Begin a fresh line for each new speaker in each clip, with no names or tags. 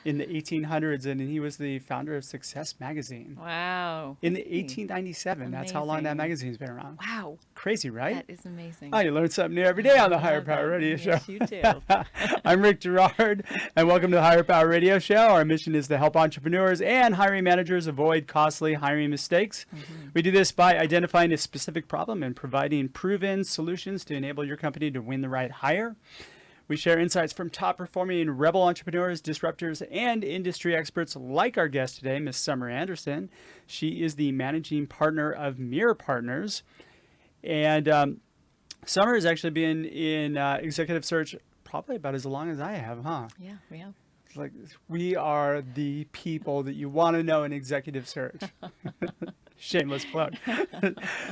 in the 1800s, and he was the founder of Success Magazine
Wow.
in the
Isn't he
1897. That's how long that
amazing?
magazine's been around.
Wow.
Crazy, right?
That is
Oh,
amazing.
you learn something new every day
I
on the Higher
love
Power
it.
Radio Show.
Yes, you do.
I'm Rick Gerard, and welcome to the Higher Power Radio Show. Our mission is to help entrepreneurs and hiring managers avoid costly hiring mistakes. We do this by identifying a specific problem and providing proven solutions to enable your company to win the right hire. We share insights from top-performing rebel entrepreneurs, disruptors, and industry experts like our guest today, Miss Summer Anderson. She is the managing partner of Miror Partners. And Summer has actually been in executive search probably about as long as I have, huh?
Yeah, we have.
It's like we are the people that you want to know in executive search. Shameless plug.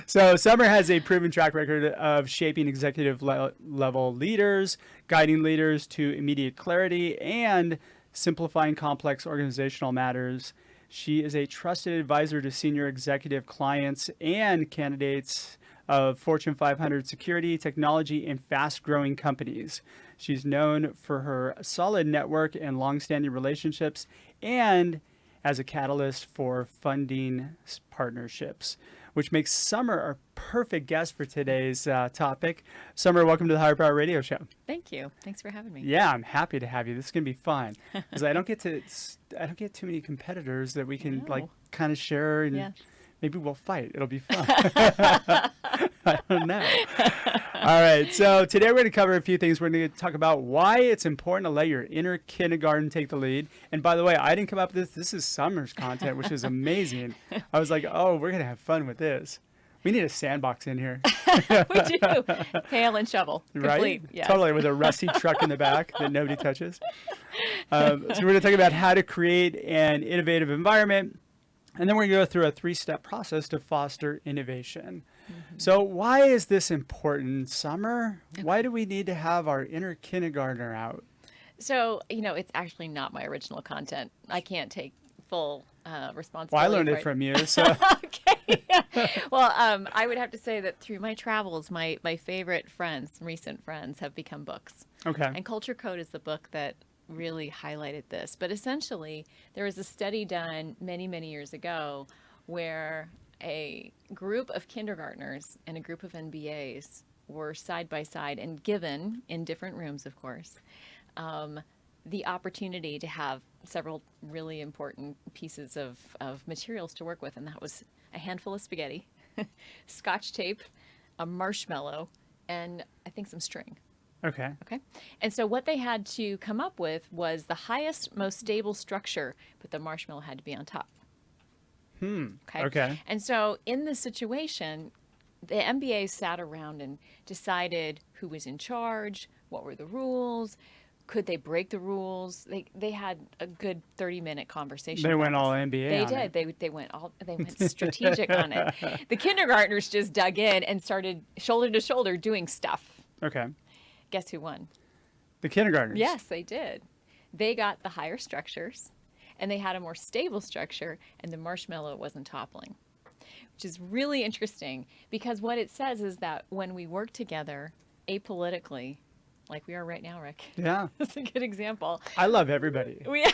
So Summer has a proven track record of shaping executive level leaders, guiding leaders to immediate clarity, and simplifying complex organizational matters. She is a trusted advisor to senior executive clients and candidates of Fortune 500 security, technology, and fast-growing companies. She's known for her solid network and long-standing relationships, and as a catalyst for funding partnerships, which makes Summer our perfect guest for today's topic. Summer, welcome to the Higher Power Radio Show.
Thank you. Thanks for having me.
Yeah, I'm happy to have you. This is gonna be fun because I don't get too many competitors that we can like
No.
kind of share, and
Yeah.
maybe we'll fight. It'll be fun. I don't know. All right, so today we're going to cover a few things. We're going to talk about why it's important to let your inner kindergarten take the lead. And by the way, I didn't come up with this. This is Summer's content, which is amazing. I was like, oh, we're going to have fun with this. We need a sandbox in here.
We do. Pail and shovel.
Right?
Complete. Yes.
Totally, with a rusty truck in the back that nobody touches. So we're going to talk about how to create an innovative environment. And then we're going to go through a 3-step process to foster innovation. So why is this important, Summer? Why do we need to have our inner kindergartner out?
So, it's actually not my original content. I can't take full
Well,
responsibility.
I learned
for
it from you. So
Okay. Well, I would have to say that through my travels, my favorite friends, recent friends, have become books.
okay,
And Culture Code is the book that really highlighted this. But essentially, there was a study done many, many years ago where a group of kindergartners and a group of NBAs were side by side and given, in different rooms, of course, the opportunity to have several really important pieces of materials to work with. And that was a handful of spaghetti, scotch tape, a marshmallow, and I think some string.
okay,
Okay. And so what they had to come up with was the highest, most stable structure, but the marshmallow had to be on top.
okay.
And so in this situation, the MBA sat around and decided who was in charge, what were the rules, could they break the rules? They had a good 30-minute conversation.
They
about
went all
this.
NBA
They
on
did.
it.
They went strategic on it. The kindergartners just dug in and started shoulder to shoulder doing stuff.
Okay.
Guess who won?
The kindergartners.
Yes, they did. They got the higher structures, and they had a more stable structure, and the marshmallow wasn't toppling, which is really interesting because what it says is that when we work together apolitically, like we are right now, Rick,
Yeah.
that's a good example,
I love everybody.
we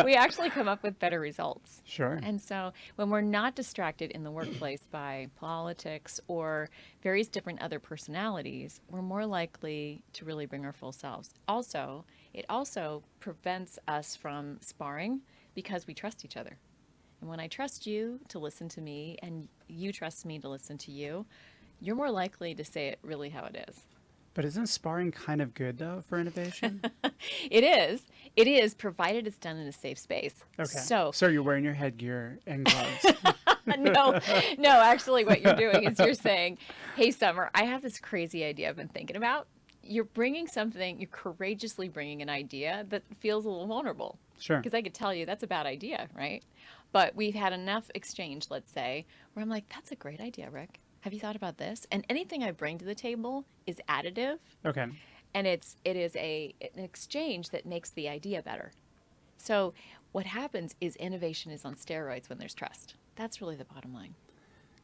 we actually come up with better results.
Sure.
And so when we're not distracted in the workplace by politics or various different other personalities, we're more likely to really bring our full selves. Also, it also prevents us from sparring because we trust each other. And when I trust you to listen to me and you trust me to listen to you, you're more likely to say it really how it is.
But isn't sparring kind of good though for innovation?
It is. It is, provided it's done in a safe space.
Okay.
So
you're wearing your headgear and gloves.
no, actually what you're doing is you're saying, hey, Summer, I have this crazy idea I've been thinking about. You're courageously bringing an idea that feels a little vulnerable.
Sure.
Because I could tell you that's a bad idea, right? But we've had enough exchange, let's say, where I'm like, that's a great idea, Rick. Have you thought about this? And anything I bring to the table is additive,
Okay.
and it is an exchange that makes the idea better. So what happens is innovation is on steroids when there's trust. That's really the bottom line.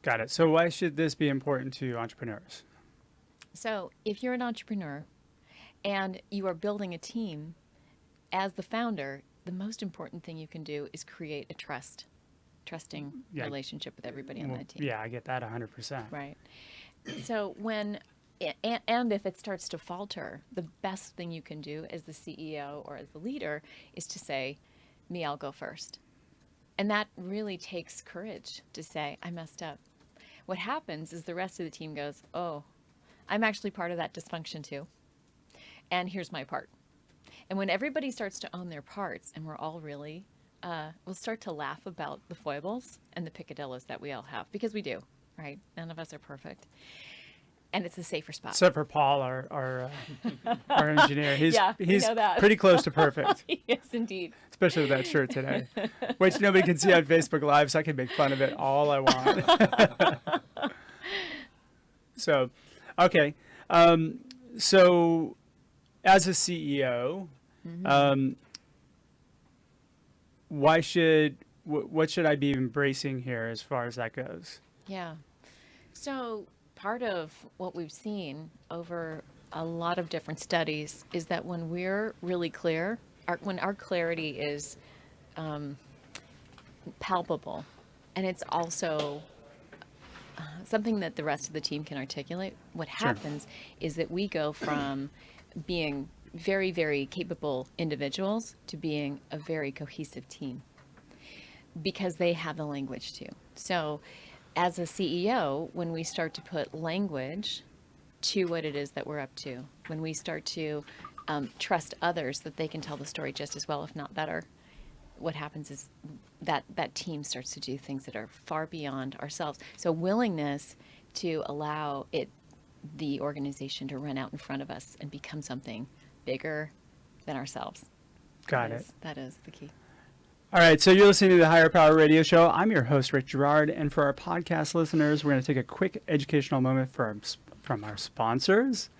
Got it. So why should this be important to entrepreneurs?
So if you're an entrepreneur and you are building a team as the founder, the most important thing you can do is create a trusting relationship with everybody on that team.
Yeah, I get that 100%.
Right. So and if it starts to falter, the best thing you can do as the CEO or as the leader is to say, me, I'll go first. And that really takes courage to say, I messed up. What happens is the rest of the team goes, oh, I'm actually part of that dysfunction too. And here's my part. And when everybody starts to own their parts, and we're all really, we'll start to laugh about the foibles and the picadillos that we all have, because we do, right? None of us are perfect. And it's a safer spot.
Except for Paul, our engineer. He's
know that.
pretty close to perfect,
Yes, indeed.
especially with that shirt today, which nobody can see on Facebook Live, so I can make fun of it all I want. So, okay. So, as a CEO, what should I be embracing here as far as that goes?
Yeah. So part of what we've seen over a lot of different studies is that when we're really clear, when our clarity is palpable, and it's also something that the rest of the team can articulate, what happens is that we go from being very, very capable individuals to being a very cohesive team because they have the language too. So as a CEO, when we start to put language to what it is that we're up to, when we start to trust others that they can tell the story just as well, if not better, what happens is that team starts to do things that are far beyond ourselves. So willingness to allow the organization to run out in front of us and become something bigger than ourselves.
Got it.
That is the key.
All right, so you're listening to the Higher Power Radio Show. I'm your host, Rick Girard, and for our podcast listeners, we're going to take a quick educational moment from our sponsors.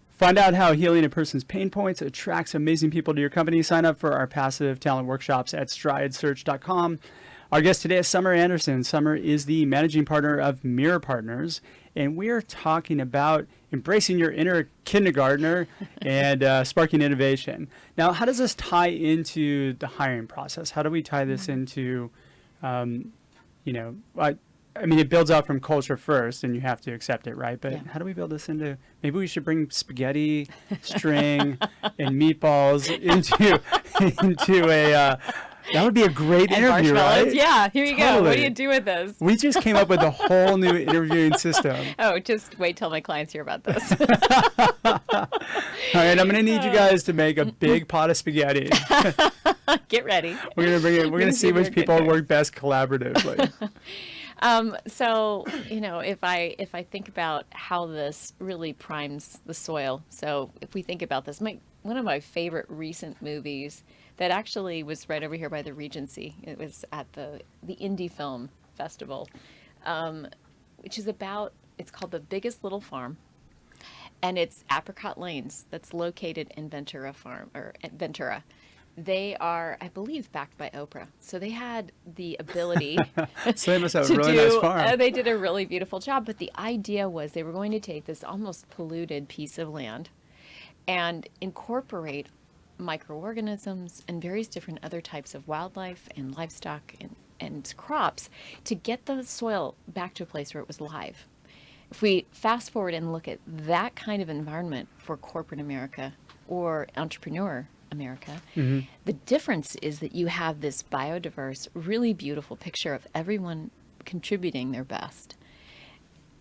Find out how healing a person's pain points attracts amazing people to your company. Sign up for our passive talent workshops at stridesearch.com. Our guest today is Summer Anderson. Summer is the managing partner of Miror Partners, and we are talking about embracing your inner kindergartner and sparking innovation. Now, how does this tie into the hiring process? How do we tie this into, I mean, it builds out from culture first, and you have to accept it, right? But how do we build this into, maybe we should bring spaghetti, string, and meatballs into a, that would be a great interview, right?
Yeah, here you go. What do you do with this?
We just came up with a whole new interviewing system.
Oh, just wait till my clients hear about this.
All right, I'm going to need you guys to make a big pot of spaghetti.
Get ready.
We're going to bring it. We're going to see which people work best collaboratively.
So, if I think about how this really primes the soil. So if we think about this, one of my favorite recent movies that actually was right over here by the Regency. It was at the Indie Film Festival, which is it's called The Biggest Little Farm. And it's Apricot Lanes that's located in Ventura. They are, I believe, backed by Oprah. So they had the ability
so they must have a really nice farm.
They did a really beautiful job. But the idea was they were going to take this almost polluted piece of land and incorporate microorganisms and various different other types of wildlife and livestock and crops to get the soil back to a place where it was live. If we fast forward and look at that kind of environment for corporate America or entrepreneur America, the difference is that you have this biodiverse, really beautiful picture of everyone contributing their best.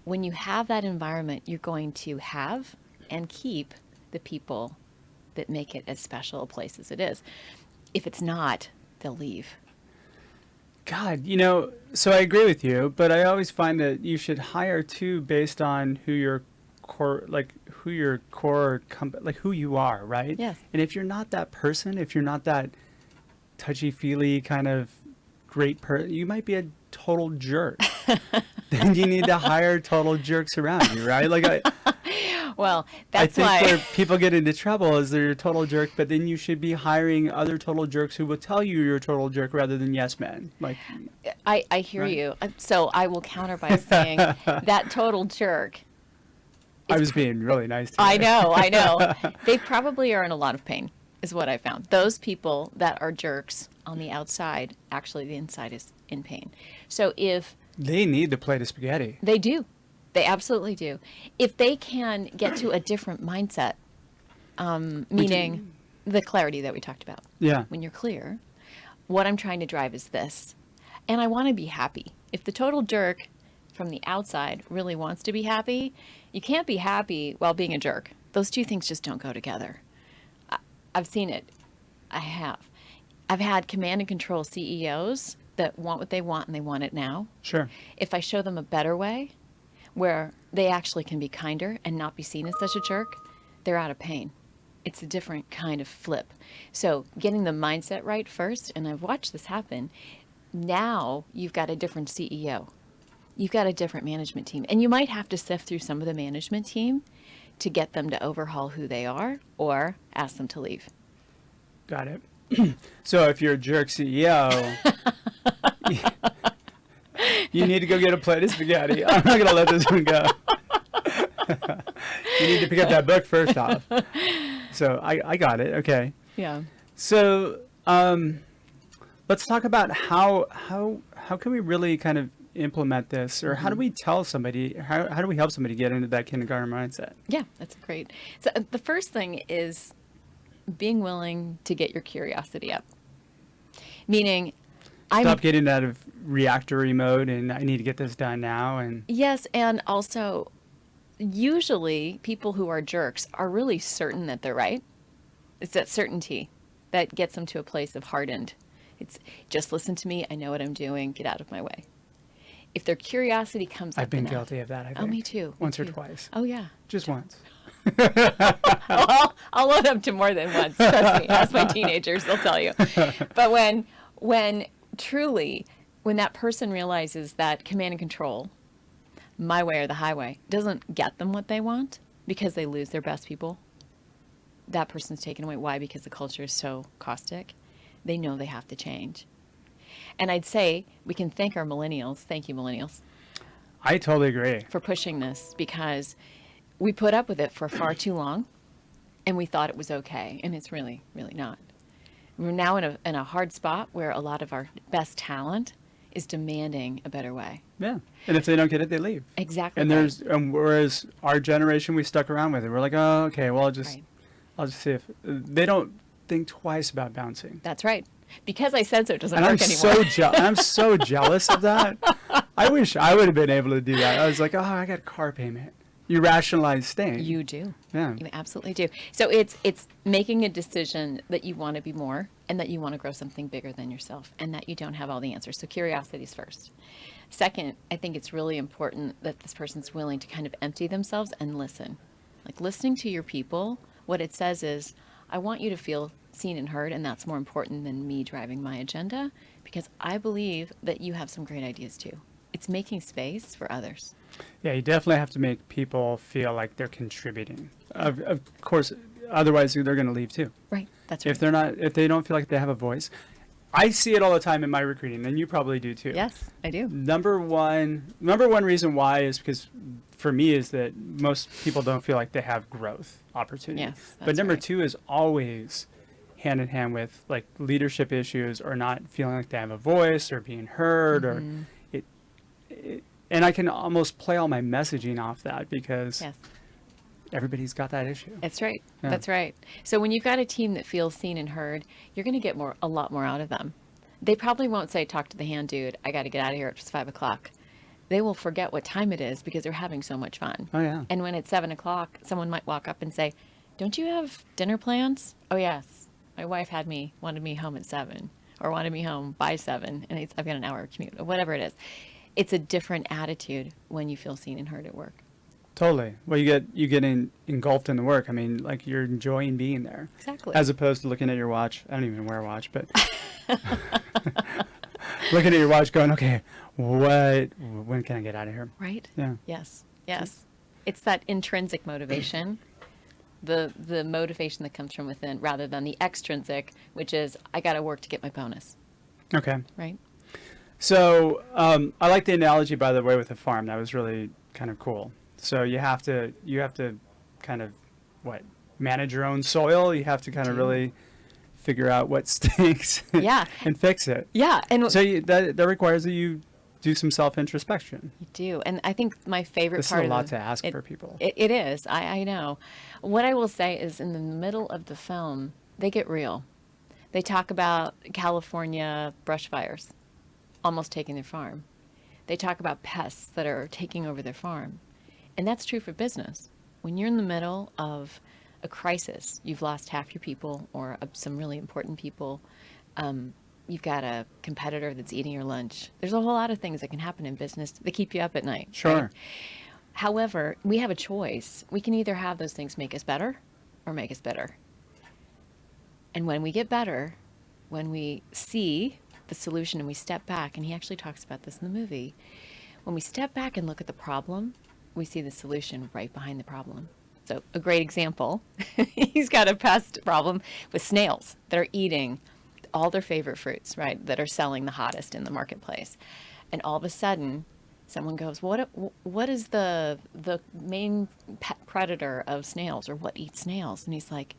When you have that environment, you're going to have and keep the people that make it as special a place as it is. If it's not, they'll leave.
God, so I agree with you, but I always find that you should hire too based on who your core company, like who you are, right?
Yes.
And if you're not that person, if you're not that touchy-feely kind of great person, you might be a total jerk. Then you need to hire total jerks around you, right?
Well, that's
why where people get into trouble is they're a total jerk, but then you should be hiring other total jerks who will tell you you're a total jerk rather than yes men.
I hear you. So I will counter by saying that total jerk.
I was being really nice to you.
I know. They probably are in a lot of pain, is what I found. Those people that are jerks on the outside, actually the inside is in pain. So if
They need the plate of spaghetti.
they do, they absolutely do. If they can get to a different mindset, meaning the clarity that we talked about.
Yeah.
When you're clear, what I'm trying to drive is this. And I want to be happy. If the total jerk from the outside really wants to be happy, you can't be happy while being a jerk. Those two things just don't go together. I've seen it. I have. I've had command and control CEOs that want what they want and they want it now.
Sure.
If I show them a better way where they actually can be kinder and not be seen as such a jerk, they're out of pain. It's a different kind of flip. So getting the mindset right first, and I've watched this happen, now you've got a different CEO. You've got a different management team. And you might have to sift through some of the management team to get them to overhaul who they are or ask them to leave.
Got it. So if you're a jerk CEO, you need to go get a plate of spaghetti. I'm not going to let this one go. You need to pick up that book first off. So I got it. Okay.
Yeah.
So let's talk about how can we really kind of implement this, or how do we tell somebody, how do we help somebody get into that kindergarten mindset?
Yeah, that's great. So the first thing is being willing to get your curiosity up. Meaning,
Stop getting out of reactory mode and I need to get this done now. And
yes, and also usually people who are jerks are really certain that they're right. It's that certainty that gets them to a place of hardened. It's just listen to me, I know what I'm doing, get out of my way. If their curiosity comes up
I've been
enough,
guilty of that, I think.
Oh, me too.
Once or twice.
Oh, yeah.
Just once.
I'll own up to more than once. Trust me. Ask my teenagers; they'll tell you. But when truly, when that person realizes that command and control, my way or the highway, doesn't get them what they want because they lose their best people, that person's taken away. Why? Because the culture is so caustic. They know they have to change. And I'd say we can thank our millennials. Thank you, millennials.
I totally agree.
For pushing this, because we put up with it for far too long and we thought it was okay, and it's really, really not. We're now in a hard spot where a lot of our best talent is demanding a better way.
Yeah. And if they don't get it, they leave.
Exactly.
And
right.
Whereas our generation, we stuck around with it. We're like, oh, okay, well, I'll just see if they don't think twice about bouncing.
That's right. Because I said so, it doesn't
And
work anymore.
I'm so jealous of that. I wish I would have been able to do that. I was like, oh, I got a car payment. You rationalize staying.
You do.
Yeah.
You absolutely do. So it's making a decision that you want to be more and that you want to grow something bigger than yourself and that you don't have all the answers. So curiosity is first. Second, I think it's really important that this person's willing to kind of empty themselves and listen. Like listening to your people, what it says is, I want you to feel seen and heard, and that's more important than me driving my agenda, because I believe that you have some great ideas too. It's making space for others.
Yeah, you definitely have to make people feel like they're contributing. Of course, otherwise they're going to leave too.
Right, that's right.
If they don't feel like they have a voice. I see it all the time in my recruiting, and you probably do too.
Yes, I do.
Number one reason why is because for me is that most people don't feel like they have growth opportunities.
Yes,
but
that's
number
right.
two is always hand in hand with like leadership issues or not feeling like they have a voice or being heard or it and I can almost play all my messaging off that because
Yes.
everybody's got that issue.
That's right.
Yeah.
That's right. So when you've got a team that feels seen and heard, you're going to get a lot more out of them. They probably won't say, talk to the hand dude, I got to get out of here. It's 5:00. They will forget what time it is because they're having so much fun.
Oh yeah.
And when it's 7:00, someone might walk up and say, don't you have dinner plans? Oh yes. My wife wanted me home at 7 or wanted me home by 7 and I've got an hour commute or whatever it is. It's a different attitude when you feel seen and heard at work.
Totally. Well, you get engulfed in the work. I mean, like you're enjoying being there.
Exactly.
As opposed to looking at your watch. I don't even wear a watch, but looking at your watch going, okay, when can I get out of here?
Right?
Yeah.
Yes. Yes. It's that intrinsic motivation, the motivation that comes from within rather than the extrinsic, which is I got to work to get my bonus.
Okay.
Right?
So I like the analogy, by the way, with the farm. That was really kind of cool. So you have to kind of manage your own soil. You have to kind of really figure out what stinks
Yeah.
and fix it.
Yeah. And
So that requires that you do some self-introspection.
you do. And I think my favorite
This is
part
a
of
lot to ask for people.
It is. I know. What I will say is in the middle of the film, they get real. They talk about California brush fires almost taking their farm. They talk about pests that are taking over their farm. And that's true for business. When you're in the middle of a crisis, you've lost half your people or some really important people. You've got a competitor that's eating your lunch. There's a whole lot of things that can happen in business that keep you up at night.
Sure.
Right? However, we have a choice. We can either have those things make us better or make us bitter. And when we get better, when we see the solution and we step back, and he actually talks about this in the movie, when we step back and look at the problem, we see the solution right behind the problem. So a great example, he's got a pest problem with snails that are eating all their favorite fruits, right, that are selling the hottest in the marketplace. And all of a sudden, someone goes, what is the main pet predator of snails, or what eats snails? And he's like,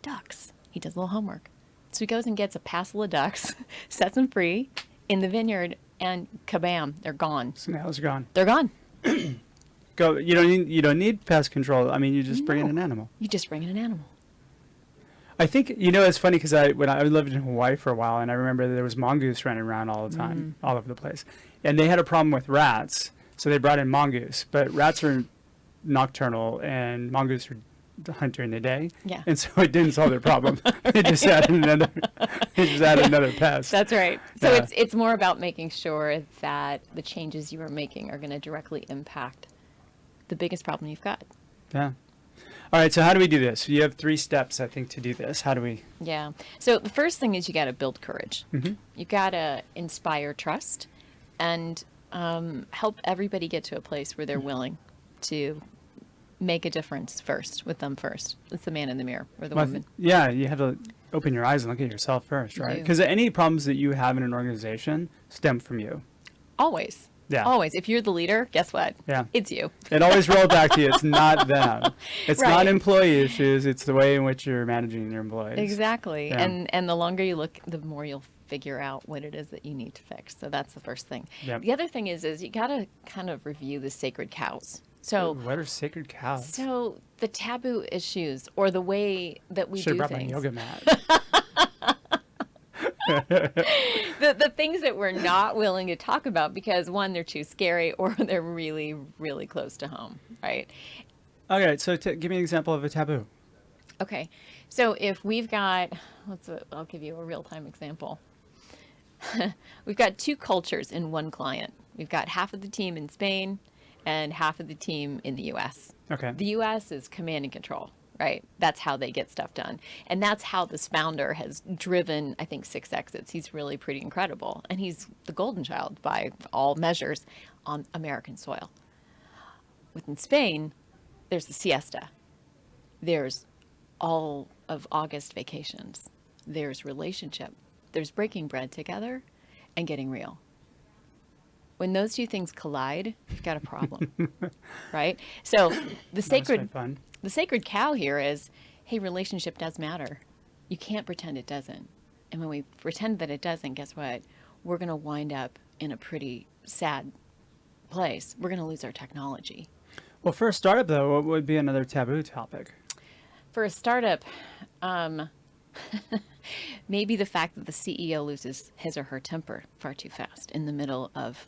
ducks. He does a little homework. So he goes and gets a passel of ducks, sets them free in the vineyard, and kabam, they're gone.
Snails are gone.
They're gone.
Go. You don't need pest control. I mean, you just bring in an animal.
You just bring in an animal.
I think it's funny because when I lived in Hawaii for a while, and I remember there was mongoose running around all the time, all over the place, and they had a problem with rats, so they brought in mongoose. But rats are nocturnal, and mongoose are hunt during the day.
Yeah.
And so it didn't solve their problem. It just added another pest.
That's right. So
Yeah.
it's more about making sure that the changes you are making are going to directly impact the biggest problem you've got.
Yeah. All right. So how do we do this? You have 3 steps, I think, to do this. How do we?
Yeah. So the first thing is you got to build courage.
Mm-hmm.
You got to inspire trust and help everybody get to a place where they're willing to make a difference first with them first. It's the man in the mirror or the woman.
Yeah. You have to open your eyes and look at yourself first, right?
do.
Because any problems that you have in an organization stem from you.
Always.
Yeah.
Always. If you're the leader, guess what?
Yeah.
It's you.
It always rolls back to you. It's not them. It's
Right.
not employee issues. It's the way in which you're managing your employees.
Exactly.
Yeah.
And the longer you look, the more you'll figure out what it is that you need to fix. So that's the first thing.
Yep.
The other thing is you got to kind of review the sacred cows. So
What are sacred cows?
so the taboo issues or the way that we
Should
do
have brought
things.
my yoga mat.
The things that we're not willing to talk about because one, they're too scary or they're really, really close to home, right?
Okay, so give me an example of a taboo.
Okay. So if we've got, I'll give you a real-time example. We've got 2 cultures in one client. We've got half of the team in Spain and half of the team in the US.
Okay.
The US is command and control, right? That's how they get stuff done. And that's how this founder has driven, I think, 6 exits. He's really pretty incredible. And he's the golden child by all measures on American soil. Within Spain, there's the siesta. There's all of August vacations. There's relationship. There's breaking bread together and getting real. When those 2 things collide, you've got a problem, right? So the sacred
Fun.
the sacred cow here is, hey, relationship does matter. You can't pretend it doesn't. And when we pretend that it doesn't, guess what? We're going to wind up in a pretty sad place. We're going to lose our technology.
Well, for a startup, though, what would be another taboo topic?
For a startup, maybe the fact that the CEO loses his or her temper far too fast in the middle of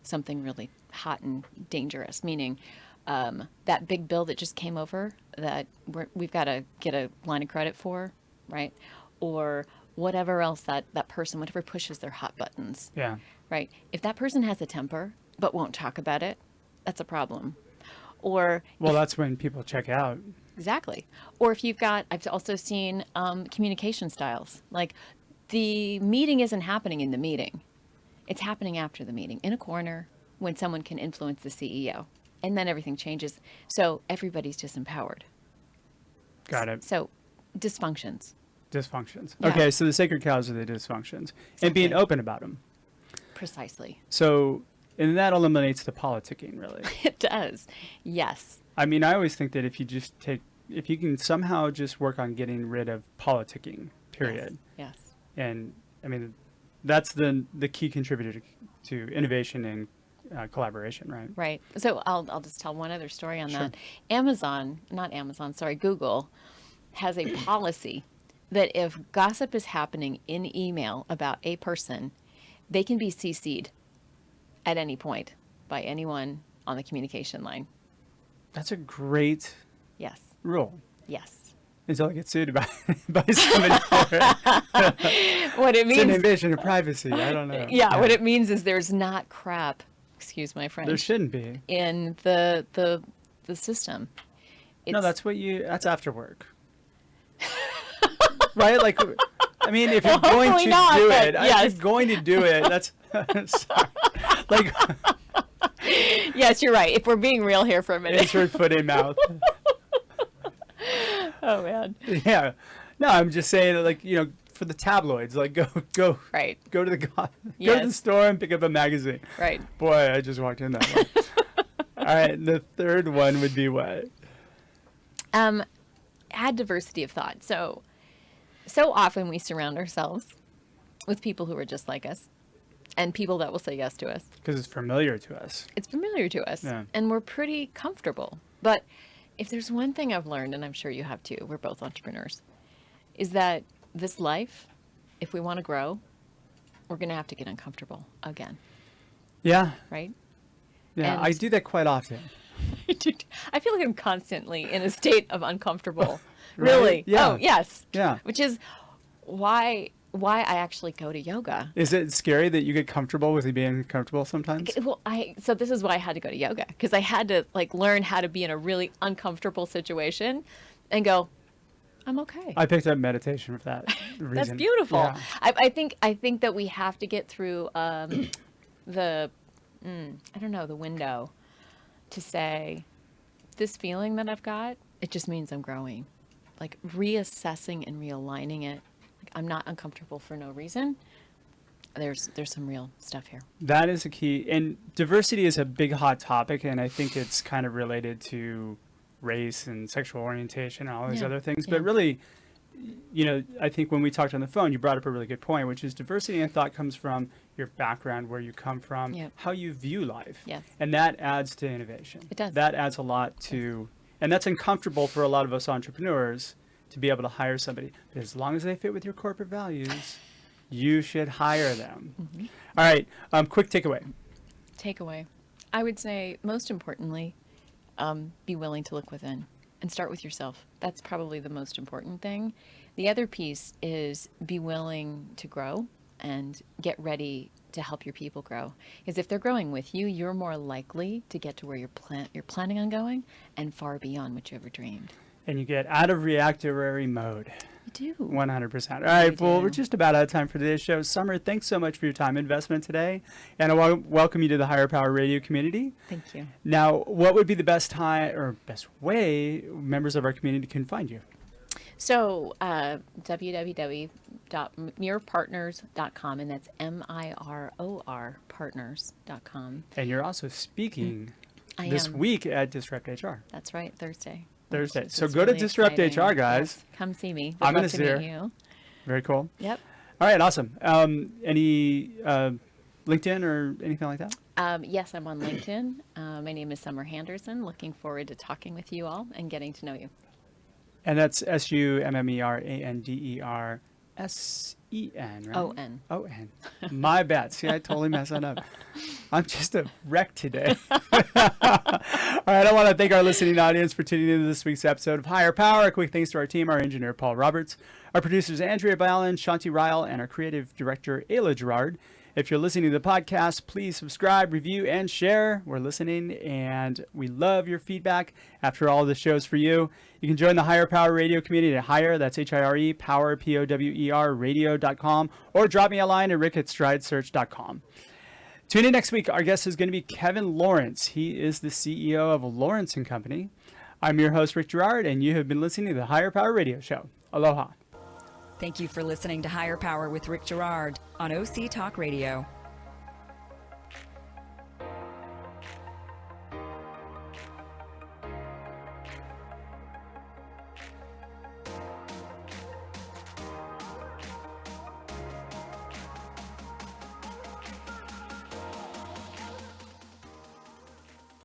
something really hot and dangerous, meaning that big bill that just came over that we've got to get a line of credit for, right? Or whatever else that person, whatever pushes their hot buttons,
Yeah.
right? If that person has a temper but won't talk about it, that's a problem. Or
Well, that's when people check out.
exactly. Or if you've got, I've also seen communication styles. Like the meeting isn't happening in the meeting. It's happening after the meeting in a corner when someone can influence the CEO. And then everything changes. So everybody's disempowered.
Got it.
So dysfunctions.
Dysfunctions.
Yeah.
Okay, so the sacred cows are the dysfunctions. And being
Exactly.
open about them.
Precisely.
So, and that eliminates the politicking, really.
It does. Yes.
I mean, I always think that if you can somehow just work on getting rid of politicking, period.
Yes.
And I mean, that's the key contributor to innovation and collaboration, right?
Right. So I'll just tell one other story on
Sure.
that. Google has a policy that if gossip is happening in email about a person, they can be CC'd at any point by anyone on the communication line.
That's a great
Yes.
rule.
Yes.
Until I get sued by somebody for it.
What it
It's an
means,
invasion of privacy. I don't know.
yeah, what it means is there's not crap, excuse my French,
There shouldn't be.
in the system.
No,
It's-
that's after work. Right? Like, I mean, if you're going
hopefully
to
not,
do
but
it,
yes.
if you're going to do it, that's sorry. Like,
Yes, you're right. If we're being real here for a minute.
insert foot in mouth.
Oh man.
Yeah. No, I'm just saying, like, for the tabloids, like, go
Right.
to the go to the
Yes.
store and pick up a magazine.
Right.
Boy, I just walked in that one. All right, the third one would be what?
Add diversity of thought. So often we surround ourselves with people who are just like us and people that will say yes to us.
Because it's familiar to us.
It's familiar to us
Yeah.
and we're pretty comfortable. But if there's one thing I've learned, and I'm sure you have too, we're both entrepreneurs, is that this life, if we want to grow, we're going to have to get uncomfortable again,
Yeah.
right?
Yeah,
And-
I do that quite often.
I feel like I'm constantly in a state of uncomfortable.
Right?
Really?
Yeah.
Oh, yes.
Yeah.
Which is why I actually go to yoga.
Is it scary that you get comfortable with being uncomfortable sometimes?
Well, so this is why I had to go to yoga, because I had to like learn how to be in a really uncomfortable situation and go, I'm okay.
I picked up meditation for that reason.
That's beautiful.
Yeah.
I think that we have to get through the I don't know, the window to say, this feeling that I've got, it just means I'm growing. Like reassessing and realigning it. Like I'm not uncomfortable for no reason. There's some real stuff here.
That is a key. And diversity is a big hot topic, and I think it's kind of related to race and sexual orientation and all these
Yeah,
other things.
yeah.
But really, I think when we talked on the phone, you brought up a really good point, which is diversity in thought comes from your background, where you come from,
Yep.
how you view life.
Yes.
And that adds to innovation.
It does.
That adds a lot to, and that's uncomfortable for a lot of us entrepreneurs to be able to hire somebody. But as long as they fit with your corporate values, you should hire them.
Mm-hmm.
All right. Quick takeaway.
Takeaway. I would say most importantly, be willing to look within and start with yourself. That's probably the most important thing. The other piece is be willing to grow and get ready to help your people grow. Because if they're growing with you, you're more likely to get to where you're planning on going and far beyond what you ever dreamed.
And you get out of reactionary mode.
You do.
100%. All right, well,
do.
we're just about out of time for today's show. Summer, thanks so much for your time investment today. And I welcome you to the Higher Power Radio community.
Thank you.
Now, what would be the best time or best way members of our community can find you?
So www.mirorpartners.com, and that's MIROR partners.com.
And you're also speaking
I
this
am.
week at Disrupt HR.
That's right, Thursday.
Thursday.
Which
So
is
go to
really
Disrupt
exciting.
HR, guys.
Yes, come see me.
I'm
Would
gonna
love to
see her.
meet you.
Very cool.
Yep.
All right, awesome. Any LinkedIn or anything like that?
Yes, I'm on LinkedIn. My name is Summer Henderson. Looking forward to talking with you all and getting to know you.
And that's SUMMERANDERSEN, right?
O-N.
O-N. My bad. See, I totally messed that up. I'm just a wreck today. All right, I want to thank our listening audience for tuning into this week's episode of Higher Power. A quick thanks to our team, our engineer, Paul Roberts, our producers, Andrea Ballin, Shanti Ryle, and our creative director, Ayla Gerard. If you're listening to the podcast, please subscribe, review, and share. We're listening, and we love your feedback. After all, the show's for you. You can join the Higher Power Radio community at Higher, that's H-I-R-E, Power, P-O-W-E-R, radio.com, or drop me a line at rick@stridesearch.com. Tune in next week. Our guest is going to be Kevin Lawrence. He is the CEO of Lawrence & Company. I'm your host, Rick Gerard, and you have been listening to the Higher Power Radio Show. Aloha.
Thank you for listening to Higher Power with Rick Gerard on OC Talk Radio.